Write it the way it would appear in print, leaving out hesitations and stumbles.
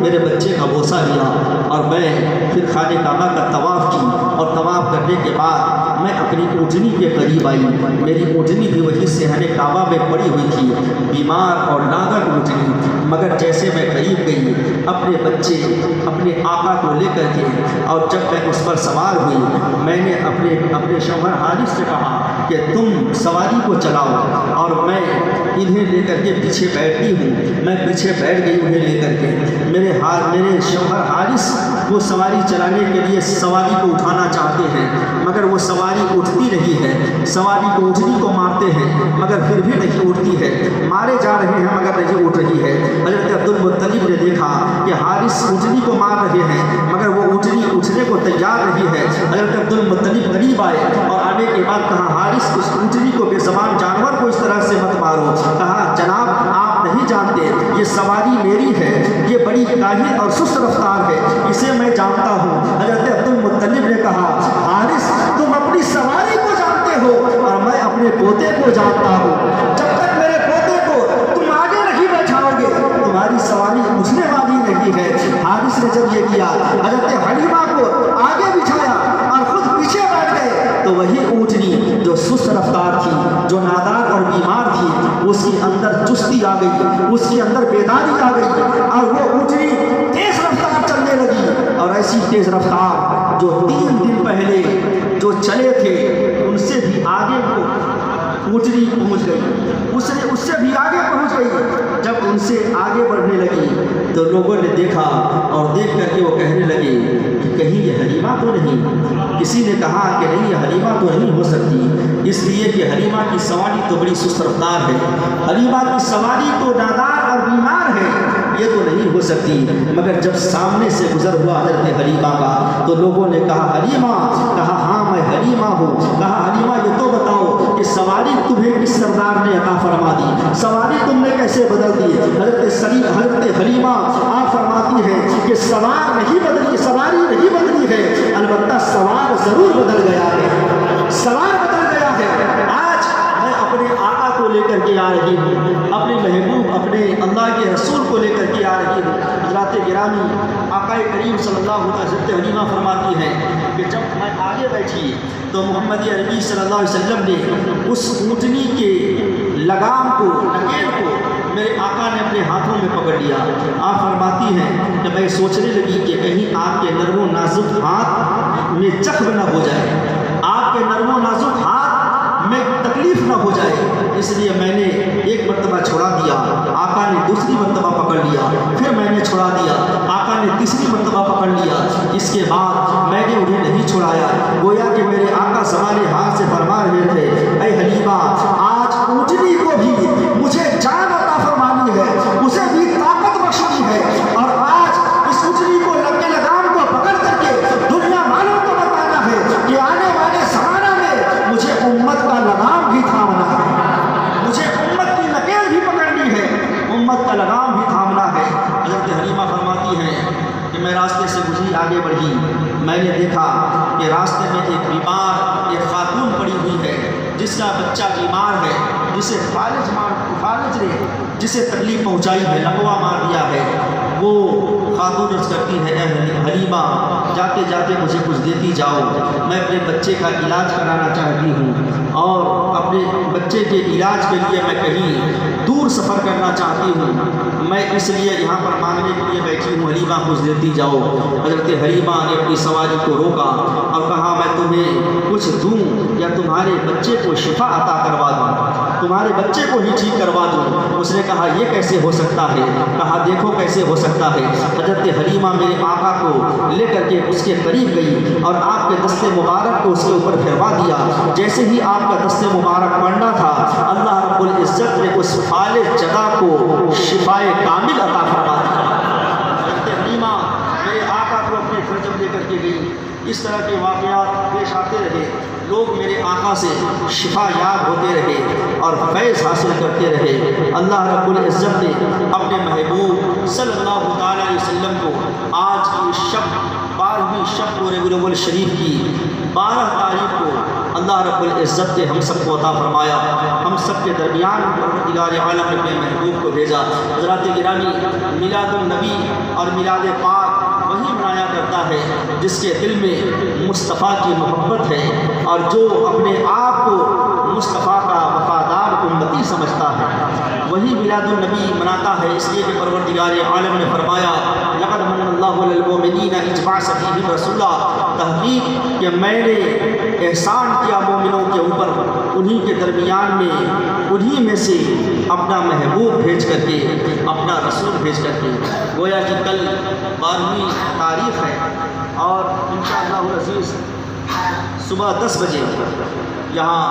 میرے بچے کا بوسہ لیا اور میں پھر خانہ کعبہ کا طواف کی، اور طواف کرنے کے بعد میں اپنی اونٹنی کے قریب آئی۔ میری اونٹنی بھی وہی صحن کعبہ میں پڑی ہوئی تھی، بیمار اور لاغر اونٹنی، مگر جیسے میں قریب گئی اپنے بچے اپنے آقا کو لے کر کے، اور جب میں اس پر سوار ہوئی میں نے اپنے شوہر حارث سے کہا کہ تم سواری کو چلاؤ، اور میں انہیں لے کر کے پیچھے بیٹھتی ہوں۔ میں پیچھے بیٹھ گئی انہیں لے کر کے۔ میرے شوہر حارث وہ سواری چلانے کے لیے سواری کو اٹھانا چاہتے ہیں، مگر وہ سواری اٹھتی نہیں ہے، سواری کو اونٹنی کو مارتے ہیں مگر پھر بھی نہیں اٹھتی ہے، مارے جا رہے ہیں مگر نہیں اٹھ رہی ہے۔ حضرت عبدالمطلب نے دیکھا کہ حارث اونٹنی کو مار رہے ہیں مگر وہ اونٹنی اٹھنے کو تیار نہیں ہے۔ حضرت عبدالمطلب قریب آئے اور آنے کے بعد کہا حارث اس اونٹنی کو بے زبان جانور کو اس طرح سے مت مارو۔ کہا جناب آپ نہیں جانتے یہ سواری میری ہے، یہ بڑی کاہل اور سست رفتار ہے، اسے میں جانتا ہوں۔ حضرت عبدالمطلب نے کہا حارث تم اپنی سواری کو جانتے ہو اور میں اپنے پوتے کو جانتا ہوں، جب تک میرے پوتے کو تم آگے نہیں بٹھاؤ گے تمہاری سواری اٹھنے والی نہیں ہے۔ حارث نے جب یہ کیا حضرت حلیمہ کو آگے بٹھایا اور خود پیچھے بیٹھ گئے، تو وہی اونٹنی جو سست رفتار تھی، جو نادار اور بیمار تھی، اس کے اندر چستی آ گئی، اس کے اندر بیداری آ گئی، اور وہ اونٹنی تیز رفتار چلنے لگی، اور ایسی تیز رفتار جو 3 دن پہلے جو چلے تھے ان سے بھی آگے وہ اونٹنی پہنچ گئی، اس سے بھی آگے پہنچ گئی۔ جب ان سے آگے بڑھنے لگی تو لوگوں نے دیکھا اور دیکھ کر کے وہ کہنے لگے کہ کہیں یہ حلیمہ تو نہیں۔ کسی نے کہا کہ نہیں یہ حلیمہ تو نہیں ہو سکتی، اس لیے کہ حلیمہ کی سواری تو بڑی سست رفتار ہے، حلیمہ کی سواری تو نادار اور بیمار ہے، یہ تو نہیں ہو سکتی۔ مگر جب سامنے سے گزر ہوا حضرت حلیمہ کا تو لوگوں نے کہا حلیمہ، کہا ہاں میں حلیمہ ہوں۔ کہا حلیمہ یہ تو بتاؤ کہ سواری تمہیں کس سردار نے عطا فرما دی، سواری تم نے کیسے بدل دی؟ حضرت حلیمہ آپ فرماتی ہے کہ سوار نہیں بدلی، سواری نہیں بدلی ہے، البتہ سوار ضرور بدل گیا ہے، سوار بدل گیا ہے۔ آج میں اپنے آقا کو لے کر کے آ رہی ہوں، اپنے محبوب اپنے اللہ کے رسول کو لے کر کے آ رہی ہوں۔ حضرات گرامی آقا کریم صلی اللہ علیہ وسلم حضرت حلیمہ فرماتی ہیں کہ جب میں آگے بیٹھی تو محمد عربی صلی اللہ علیہ وسلم نے اس اونٹنی کے لگام کو، نکیل کو میرے آقا نے اپنے ہاتھوں میں پکڑ لیا۔ آپ فرماتی ہیں کہ میں سوچنے لگی کہ کہیں آپ کے نرم و نازک ہاتھ میں زخم نہ ہو جائے، آپ کے نرم و نازک ہاتھ میں تکلیف نہ ہو جائے، اس لیے میں نے ایک مرتبہ چھوڑا دیا، آقا نے دوسری مرتبہ پکڑ لیا، پھر میں نے چھوڑا دیا، آقا نے تیسری مرتبہ پکڑ لیا، اس کے بعد میں نے انہیں نہیں چھوڑایا۔ گویا کہ میرے آقا زمانے ہاتھ سے فرما رہے تھے اے حلیمہ آج اونٹنی کو بھی مجھے جان عطا فرمانی ہے، اسے بھی طاقت بخشنی ہے، اور آج اس اونٹنی کو لگے لگام کو پکڑ کر کے دنیا والوں کو بتانا ہے کہ آنے والے زمانہ میں مجھے امت کا لگام بھی تھامنا ہے، مجھے امت کی نکیل بھی پکڑنی ہے، امت کا لگام بھی تھامنا ہے۔ حضرت حلیمہ فرماتی ہیں کہ میں راستے سے گزری، آگے بڑھی، میں نے دیکھا کہ راستے میں ایک بیمار ایک خاتون پڑی ہوئی ہے جس کا بچہ بیمار ہے، جسے فالج نے جسے تکلیف پہنچائی ہے، لقوہ مار دیا ہے۔ وہ خاتون عرض کرتی ہے اے حلیمہ جاتے جاتے مجھے کچھ دیتی جاؤ، میں اپنے بچے کا علاج کرانا چاہتی ہوں، اور اپنے بچے کے علاج کے لیے میں کہیں دور سفر کرنا چاہتی ہوں، میں اس لیے یہاں پر مانگنے کے لیے بیٹھی ہوں، حلیمہ کچھ دیتی جاؤ۔ حضرت حلیمہ نے اپنی سواری کو روکا اور کہا میں تمہیں کچھ دوں یا تمہارے بچے کو شفا عطا کروا دوں، تمہارے بچے کو ہی ٹھیک کروا دوں۔ اس نے کہا یہ کیسے ہو سکتا ہے؟ کہا دیکھو کیسے ہو سکتا ہے۔ حضرت حلیمہ میرے آقا کو لے کر کے اس کے قریب گئی اور آپ کے دست مبارک کو اس کے اوپر پھروا دیا۔ جیسے ہی آپ کا دست مبارک پڑنا تھا اللہ رب العزت نے اس فالج جگہ کو شفائے کامل عطا فرما دیا۔ حضرت حلیمہ میرے آقا کو اپنے گھر جب لے کر کے گئی، اس طرح کے واقعات پیش آتے رہے، لوگ میرے آقا سے شفا یاب ہوتے رہے اور فیض حاصل کرتے رہے۔ اللہ رب العزت نے اپنے محبوب صلی اللہ علیہ وسلم کو آج کی شب 12ویں شب کو ربیع الاول شریف کی 12 تاریخ کو اللہ رب العزت نے ہم سب کو عطا فرمایا، ہم سب کے درمیان پروردگار عالم نے اپنے محبوب کو بھیجا۔ حضرات گرامی، میلاد النبی اور میلاد پاک وہی منایا کرتا ہے جس کے دل میں مصطفیٰ کی محبت ہے اور جو اپنے آپ کو مصطفیٰ کا وفادار امتی سمجھتا ہے، وہی میلاد النبی مناتا ہے۔ اس لیے کہ پروردگار عالم نے فرمایا لقد من اللہ علی المؤمنین اذ بعث فیہم رسولا، تحقیق کہ میں نے احسان کیا مومنوں کے اوپر انہی کے درمیان میں، انہی میں سے اپنا محبوب بھیج کر کے، اپنا رسول بھیج کر کے۔ گویا کہ کل 12ویں تاریخ ہے اور انشاءاللہ العزیز صبح 10 بجے یہاں